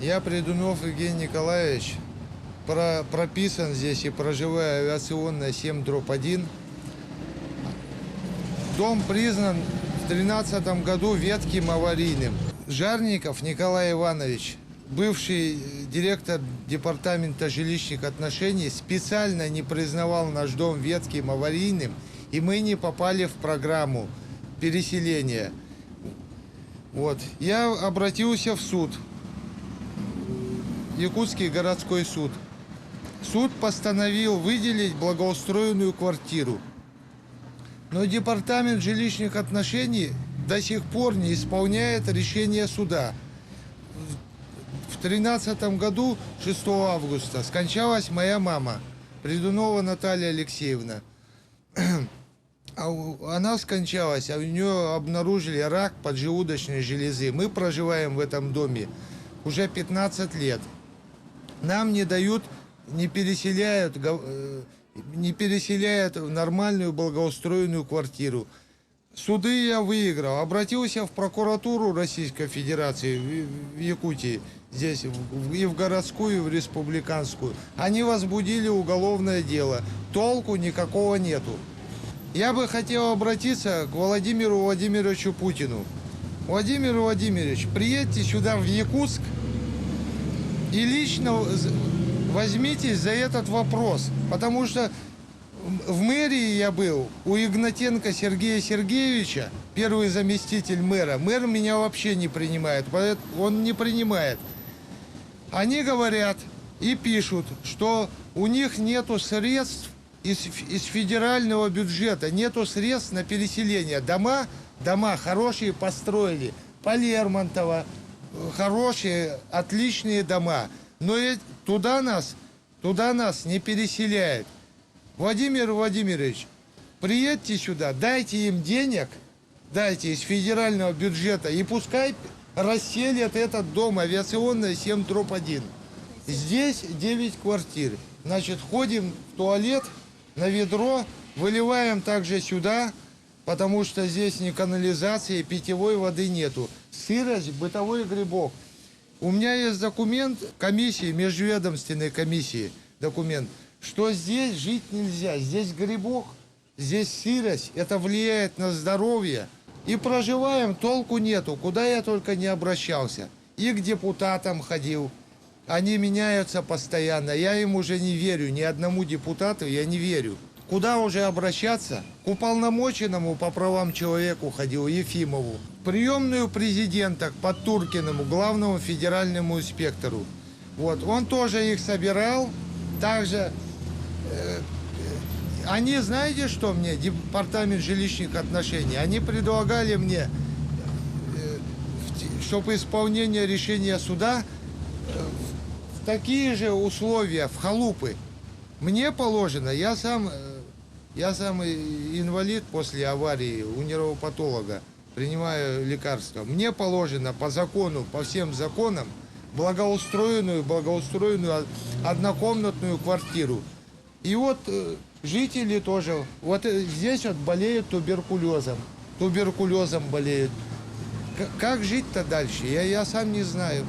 Я Придунов Евгений Николаевич, прописан здесь и проживаю авиационная 7/1. Дом признан в 2013 году ветхим аварийным. Жарников Николай Иванович, бывший директор департамента жилищных отношений, специально не признавал наш дом ветхим аварийным, и мы не попали в программу переселения. Вот. Я обратился в суд, Якутский городской суд. Суд постановил выделить благоустроенную квартиру. Но департамент жилищных отношений до сих пор не исполняет решение суда. В 2013 году, 6 августа, скончалась моя мама, Придунова Наталья Алексеевна. Она скончалась, а у нее обнаружили рак поджелудочной железы. Мы проживаем в этом доме уже 15 лет. Нам не дают, не переселяют в нормальную благоустроенную квартиру. Суды я выиграл. Обратился в прокуратуру Российской Федерации в Якутии, здесь и в городскую, и в республиканскую. Они возбудили уголовное дело. Толку никакого нету. Я бы хотел обратиться к Владимиру Владимировичу Путину. Владимир Владимирович, приедьте сюда в Якутск и лично возьмитесь за этот вопрос, потому что в мэрии я был у Игнатенко Сергея Сергеевича, первый заместитель мэра. Мэр меня вообще не принимает, он не принимает. Они говорят и пишут, что у них нету средств из федерального бюджета, нету средств на переселение. Дома хорошие построили, по Лермонтова, хорошие, отличные дома. Но туда нас не переселяют. Владимир Владимирович, приедьте сюда, дайте им денег, дайте из федерального бюджета, и пускай расселят этот дом, авиационная 7/1. Здесь 9 квартир. Значит, ходим в туалет на ведро, выливаем также сюда, потому что здесь ни канализации, питьевой воды нету. Сырость, бытовой грибок. У меня есть документ комиссии, межведомственной комиссии, документ, что здесь жить нельзя. Здесь грибок, здесь сырость, это влияет на здоровье. И проживаем, толку нету, куда я только не обращался. И к депутатам ходил. Они меняются постоянно, я им уже не верю, ни одному депутату я не верю. Куда уже обращаться? К уполномоченному по правам человека ходил, Ефимову. Приемную президента, к Подтуркиному, главному федеральному инспектору. Вот, он тоже их собирал. Также, они, знаете, что мне, департамент жилищных отношений, они предлагали мне, чтобы исполнение решения суда в такие же условия, в халупы. Мне положено, я сам инвалид после аварии у нервопатолога, принимаю лекарства. Мне положено по закону, по всем законам, благоустроенную однокомнатную квартиру. И вот жители тоже, вот здесь вот болеют туберкулезом болеют. Как жить-то дальше, я сам не знаю.